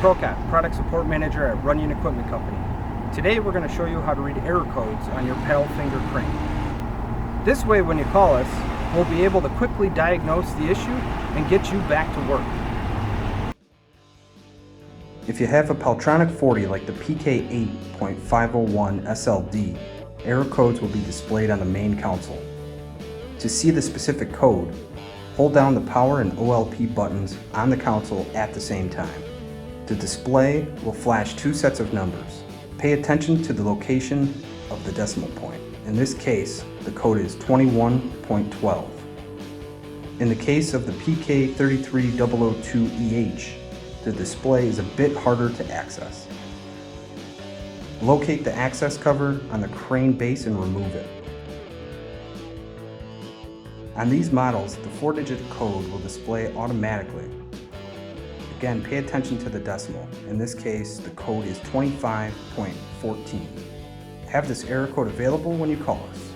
Prokop, Product Support Manager at Runnion Equipment Company. Today we're going to show you how to read error codes on your Palfinger crane. This way when you call us, we'll be able to quickly diagnose the issue and get you back to work. If you have a Paltronic 40 like the PK8.501 SLD, error codes will be displayed on the main console. To see the specific code, hold down the power and OLP buttons on the console at the same time. The display will flash two sets of numbers. Pay attention to the location of the decimal point. In this case, the code is 21.12. In the case of the PK33002EH, the display is a bit harder to access. Locate the access cover on the crane base and remove it. On these models, the 4-digit code will display automatically. Again, pay attention to the decimal. In this case, the code is 25.14. Have this error code available when you call us.